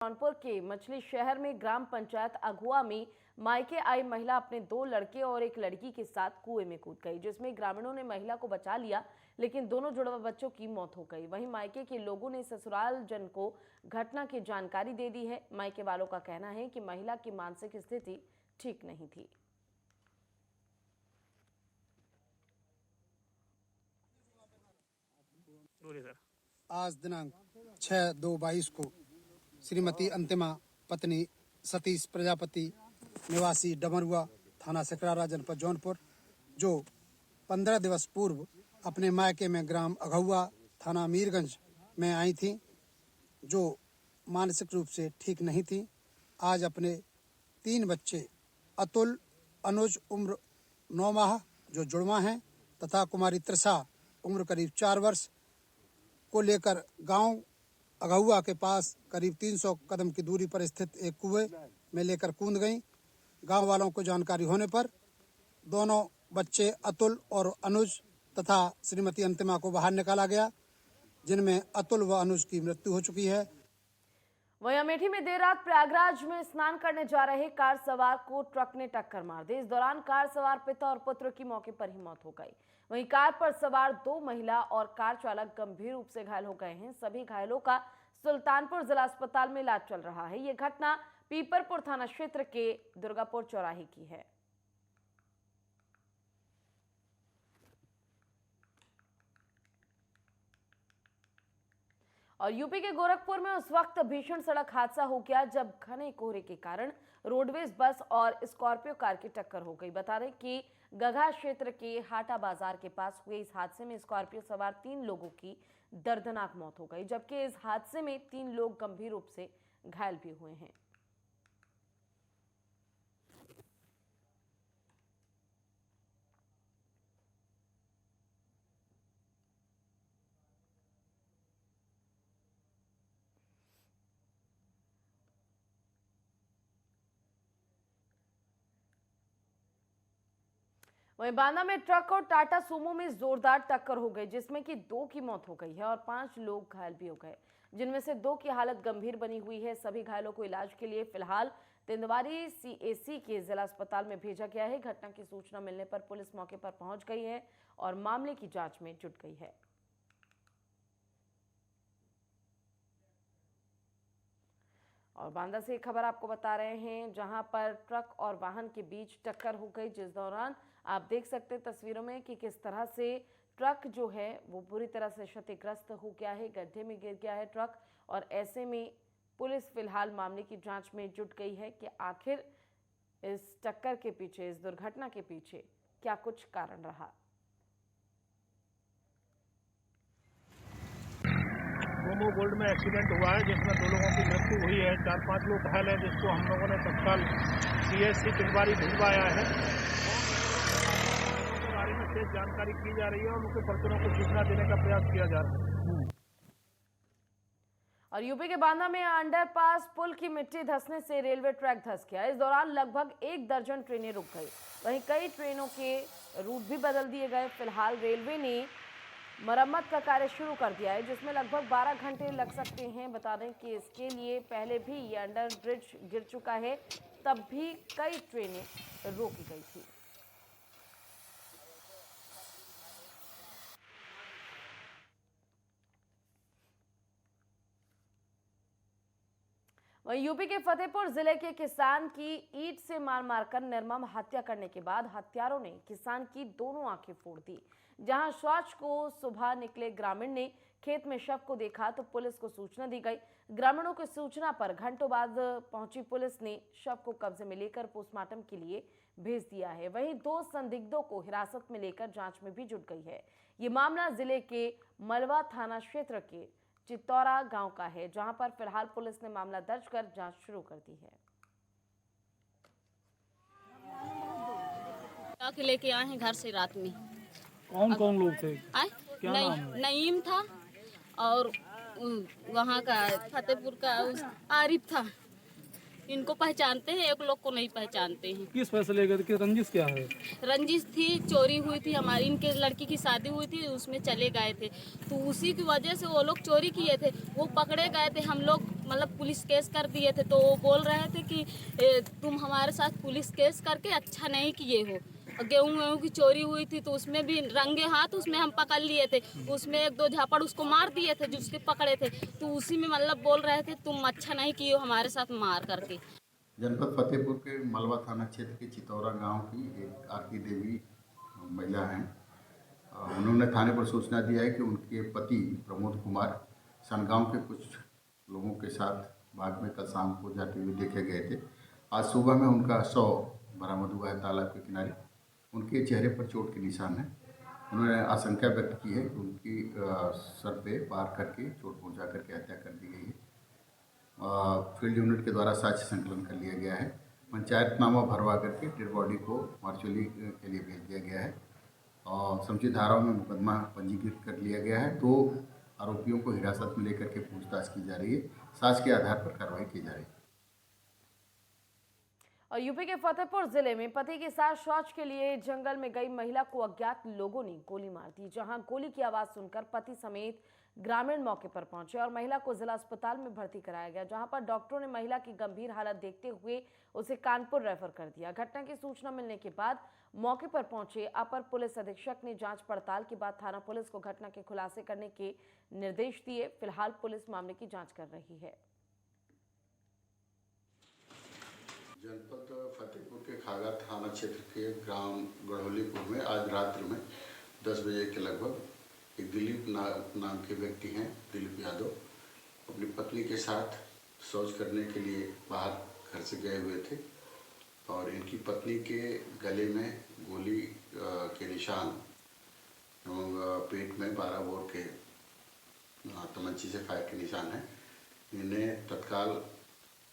जौनपुर के मछली शहर में ग्राम पंचायत अघुआ में मायके आई महिला अपने 2 लड़के और एक लड़की के साथ कुएं में कूद गई, जिसमें ग्रामीणों ने महिला को बचा लिया, लेकिन दोनों जुड़वा बच्चों की मौत हो गई। वहीं मायके के लोगों ने ससुराल जन को घटना की जानकारी दे दी है। मायके वालों का कहना है कि महिला की मानसिक स्थिति ठीक नहीं थी। आज दिनांक 6/2/22 को श्रीमती अंतिमा पत्नी सतीश प्रजापति निवासी डमरुआ थाना सकरारा जनपद जौनपुर जो 15 दिवस पूर्व अपने मायके में ग्राम अघुआ थाना मीरगंज में आई थी, जो मानसिक रूप से ठीक नहीं थी। आज अपने 3 बच्चे अतुल, अनुज उम्र 9 माह जो जुड़वा हैं तथा कुमारी त्रिषा उम्र करीब 4 वर्ष को लेकर गांव अघुआ के पास करीब 300 कदम की दूरी पर स्थित एक कुएं में लेकर कूद गईं। गांव वालों को जानकारी होने पर दोनों बच्चे अतुल और अनुज तथा श्रीमती अंतिमा को बाहर निकाला गया, जिनमें अतुल व अनुज की मृत्यु हो चुकी है। वहीं अमेठी में देर रात प्रयागराज में स्नान करने जा रहे कार सवार को ट्रक ने टक्कर मार दी। इस दौरान कार सवार पिता और पुत्र की मौके पर ही मौत हो गई। वहीं कार पर सवार 2 महिला और कार चालक गंभीर रूप से घायल हो गए हैं। सभी घायलों का सुल्तानपुर जिला अस्पताल में इलाज चल रहा है। ये घटना पीपरपुर थाना क्षेत्र के दुर्गापुर चौराहे की है। और यूपी के गोरखपुर में उस वक्त भीषण सड़क हादसा हो गया जब घने कोहरे के कारण रोडवेज बस और स्कॉर्पियो कार की टक्कर हो गई। बता दें कि गघा क्षेत्र के हाटा बाजार के पास हुए इस हादसे में स्कॉर्पियो सवार 3 लोगों की दर्दनाक मौत हो गई, जबकि इस हादसे में 3 लोग गंभीर रूप से घायल भी हुए हैं। वहीं बांदा में ट्रक और टाटा सूमो में जोरदार टक्कर हो गई, जिसमें कि 2 की मौत हो गई है और 5 लोग घायल भी हो गए, जिनमें से 2 की हालत गंभीर बनी हुई है। सभी घायलों को इलाज के लिए फिलहाल तिंदवारी CAC के जिला अस्पताल में भेजा गया है। घटना की सूचना मिलने पर पुलिस मौके पर पहुंच गई है और मामले की जांच में जुट गई है। और बांदा से एक खबर आपको बता रहे हैं, जहां पर ट्रक और वाहन के बीच टक्कर हो गई, जिस दौरान आप देख सकते हैं तस्वीरों में कि किस तरह से ट्रक जो है वो पूरी तरह से क्षतिग्रस्त हो गया है, गड्ढे में गिर गया है ट्रक। और ऐसे में पुलिस फिलहाल मामले की जांच में जुट गई है कि आखिर इस टक्कर के पीछे, इस दुर्घटना के पीछे क्या कुछ कारण रहा। मोमो गोल्ड में एक्सीडेंट हुआ है, जिसमें 2 लोगों की मृत्यु हुई है, 4-5 लोग घायल हैं, जिसको हम लोगों ने तत्काल CSC तिंदवारी भिजवाया है। उनके बारे में तेज जानकारी की जा रही है और उनके परिजनों को सूचना देने का प्रयास किया जा रहा है। और यूपी के बांदा में अंडरपास पुल की मिट्टी धंसने से रेलवे ट्रैक धंस गया। इस दौरान लगभग 1 दर्जन ट्रेनें रुक गई। वहीं कई ट्रेनों के रूट भी बदल दिए गए। फिलहाल रेलवे ने मरम्मत का कार्य शुरू कर दिया है, जिसमें लगभग 12 घंटे लग सकते हैं। बता दें कि इसके लिए पहले भी ये अंडर ब्रिज गिर चुका है, तब भी कई ट्रेनें रोकी गई थी। वहीं यूपी के फतेहपुर जिले के किसान की ईंट से मार मारकर निर्मम हत्या करने के बाद हत्यारों ने किसान की दोनों आंखें फोड़ दी। जहां शौच को सुबह निकले ग्रामीण ने खेत में शव को देखा तो पुलिस को सूचना दी गई। ग्रामीणों की सूचना पर घंटों बाद पहुंची पुलिस ने शव को कब्जे में लेकर पोस्टमार्टम के लिए भेज दिया है। वहीं 2 संदिग्धों को हिरासत में लेकर जांच में भी जुट गई है। ये मामला जिले के मलवा थाना क्षेत्र के चित्तौरा गांव का है, जहां पर फिलहाल पुलिस ने मामला दर्ज कर जांच शुरू कर दी है। लेके आए हैं घर से रात में। कौन कौन लोग थे? क्या नईम था और वहाँ का फतेहपुर का आरिफ था। इनको पहचानते हैं, एक लोग को नहीं पहचानते हैं। किस फैसले के कि रंजिश क्या है? रंजिश थी, चोरी हुई थी, हमारी इनके लड़की की शादी हुई थी, उसमें चले गए थे, तो उसी की वजह से वो लोग चोरी किए थे। वो पकड़े गए थे, हम लोग मतलब पुलिस केस कर दिए थे, तो वो बोल रहे थे कि तुम हमारे साथ पुलिस केस करके अच्छा नहीं किए हो। गेहूं की चोरी हुई थी तो उसमें भी रंगे हाथ उसमें हम पकड़ लिए थे, उसमें 1-2 झापड़ उसको मार दिए थे जिसके पकड़े थे, तो उसी में मतलब बोल रहे थे तुम अच्छा नहीं किए हो हमारे साथ मार करके। जनपद फतेहपुर के मलवा थाना क्षेत्र के चितौरा गांव की एक आरती देवी महिला हैं। उन्होंने थाने पर सूचना दिया है कि उनके पति प्रमोद कुमार सनगांव के कुछ लोगों के साथ बाग में कल शाम को जाते हुए देखे गए थे। आज सुबह में उनका शव बरामद हुआ है तालाब के किनारे। उनके चेहरे पर चोट के निशान हैं। उन्होंने आशंका व्यक्त की है कि उनकी सर पे वार करके चोट पहुंचा करके हत्या कर दी गई है। फील्ड यूनिट के द्वारा साक्ष्य संकलन कर लिया गया है। पंचायतनामा भरवा करके डेड बॉडी को मार्चुरी के लिए भेज दिया गया है और समुचित धाराओं में मुकदमा पंजीकृत कर लिया गया है। 2 आरोपियों को हिरासत में लेकर के पूछताछ की जा रही है। साक्ष्य के आधार पर कार्रवाई की जा रही है। और यूपी के फतेहपुर जिले में पति के साथ शौच के लिए जंगल में गई महिला को अज्ञात लोगों ने गोली मार दी। जहां गोली की आवाज सुनकर पति समेत ग्रामीण मौके पर पहुंचे और महिला को जिला अस्पताल में भर्ती कराया गया, जहां पर डॉक्टरों ने महिला की गंभीर हालत देखते हुए उसे कानपुर रेफर कर दिया। घटना की सूचना मिलने के बाद मौके पर पहुंचे अपर पुलिस अधीक्षक ने जांच पड़ताल के बाद थाना पुलिस को घटना के खुलासे करने के निर्देश दिए। फिलहाल पुलिस मामले की जाँच कर रही है। जनपद फतेहपुर के खागा थाना क्षेत्र के ग्राम गढ़ोलीपुर में आज रात्रि में 10 बजे के लगभग एक दिलीप नाम के व्यक्ति हैं, दिलीप यादव, अपनी पत्नी के साथ शौच करने के लिए बाहर घर से गए हुए थे और इनकी पत्नी के गले में गोली के निशान एवं पेट में 12 बोर के तमंची से फायर के निशान हैं। इन्हें तत्काल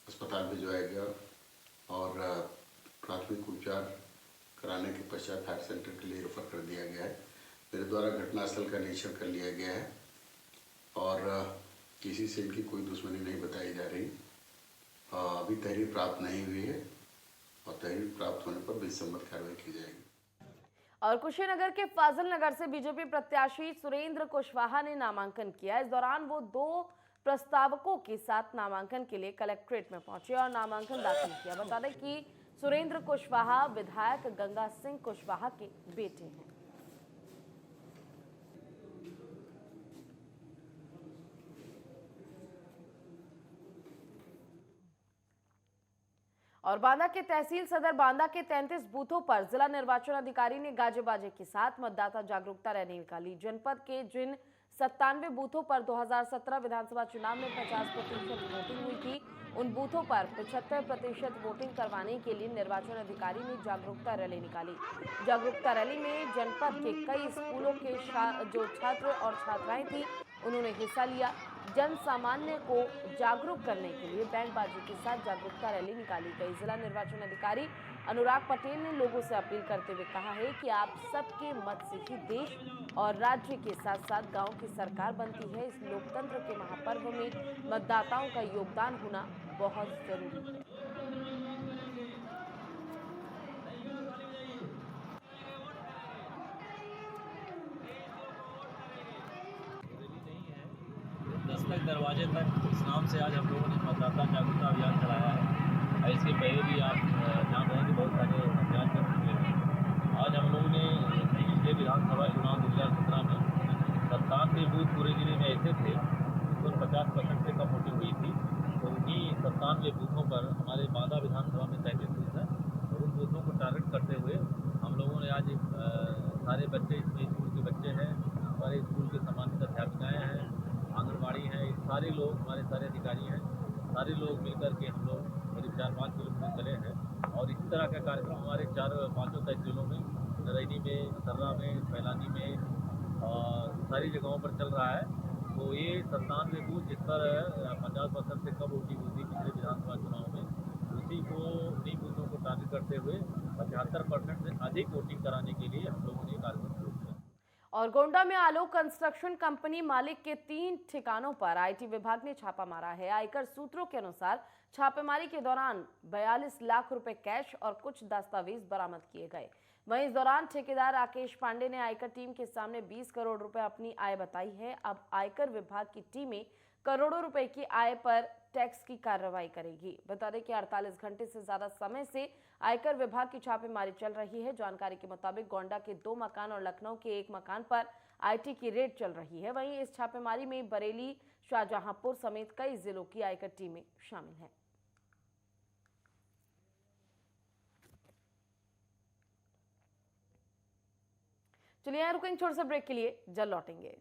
अस्पताल भिजवाया गया और प्राथमिक उपचार कराने के पश्चात फायर सेंटर के लिए रेफर कर दिया गया है। मेरे द्वारा घटनास्थल का निरीक्षण कर लिया गया है और किसी से इनकी कोई दुश्मनी नहीं बताई जा रही। अभी तहरीर प्राप्त नहीं हुई है और तहरीर प्राप्त होने पर विधिसम्मत कार्रवाई की जाएगी। और कुशीनगर के फाजिल नगर से बीजेपी प्रत्याशी सुरेंद्र कुशवाहा ने नामांकन किया। इस दौरान वो 2 प्रस्तावकों के साथ नामांकन के लिए कलेक्ट्रेट में पहुंचे और नामांकन दाखिल किया। बता दें कि सुरेंद्र कुशवाहा विधायक गंगा सिंह कुशवाहा के बेटे हैं। और बांदा के तहसील सदर बांदा के 33 बूथों पर जिला निर्वाचन अधिकारी ने गाजे बाजे के साथ मतदाता जागरूकता रैली निकाली। जनपद के जिन 97 बूथों पर 2017 विधानसभा चुनाव में 50% वोटिंग हुई थी, उन बूथों पर 75% वोटिंग करवाने के लिए निर्वाचन अधिकारी ने जागरूकता रैली निकाली। जागरूकता रैली में जनपद के कई स्कूलों के जो छात्र और छात्राएं थी, उन्होंने हिस्सा लिया। जन सामान्य को जागरूक करने के लिए बैंड बाजी के साथ जागरूकता रैली निकाली गई। जिला निर्वाचन अधिकारी अनुराग पटेल ने लोगों से अपील करते हुए कहा है कि आप सबके मत से ही देश और राज्य के साथ साथ गांव की सरकार बनती है। इस लोकतंत्र के महापर्व में मतदाताओं का योगदान होना बहुत जरूरी है। दस्तक दरवाजे तक इस नाम से आज हम लोगों ने मतदाता जागरूकता अभियान चलाया है और इसके पहले भी आप जान रहे हैं कि बहुत सारे अभियान कर चुके हैं। आज हम लोगों ने पिछले विधानसभा चुनाव 2017 में 97 बूथ पूरे जिले में ऐसे थे जिस पर 50% से कम वोटिंग हुई थी, तो उन्हीं 97 बूथों पर हमारे बांदा विधानसभा में 33 बूथ हैं, तो उन बूथों को टारगेट करते हुए हम लोगों ने आज सारे बच्चे, इसमें स्कूल के बच्चे हैं, हमारे स्कूल के सम्मानित अध्यापिकाएँ हैं, आंगनबाड़ी है, सारे लोग हमारे सारे अधिकारी हैं, सारे लोग मिलकर के हम लोग करीब 4-5 किलोमीटर चले हैं और इसी तरह का कार्यक्रम हमारे 4-5 तहसीलों में, नरैनी में, सर्रा में, फैलानी में और सारी जगहों पर चल रहा है। तो ये 97 बूथ जिस पर 50% से कम वोटिंग हुई थी पिछले विधानसभा चुनाव में, उन्हीं बूथों को टारगेट करते हुए 75% से अधिक वोटिंग कराने के लिए हम लोगों ने कार्यक्रम शुरू किया। और गोंडा में आलोक कंस्ट्रक्शन कंपनी मालिक के 3 ठिकानों पर आईटी विभाग ने छापा मारा है। आयकर सूत्रों के अनुसार छापेमारी के दौरान 42 लाख रुपए कैश और कुछ दस्तावेज बरामद किए गए। वहीं इस दौरान ठेकेदार राकेश पांडे ने आयकर टीम के सामने 20 करोड़ रुपए अपनी आय बताई है। अब आयकर विभाग की टीमें करोड़ों रुपए की आय पर टैक्स की कार्रवाई करेगी। बता दें कि 48 घंटे से ज्यादा समय से आयकर विभाग की छापेमारी चल रही है। जानकारी के मुताबिक गोंडा के 2 मकान और लखनऊ के 1 मकान पर आईटी की रेड चल रही है। वहीं इस छापेमारी में बरेली, शाहजहांपुर समेत कई जिलों की आयकर टीमें शामिल हैं। चलिए रुकेंगे छोटे से ब्रेक के लिए, जल्द लौटेंगे।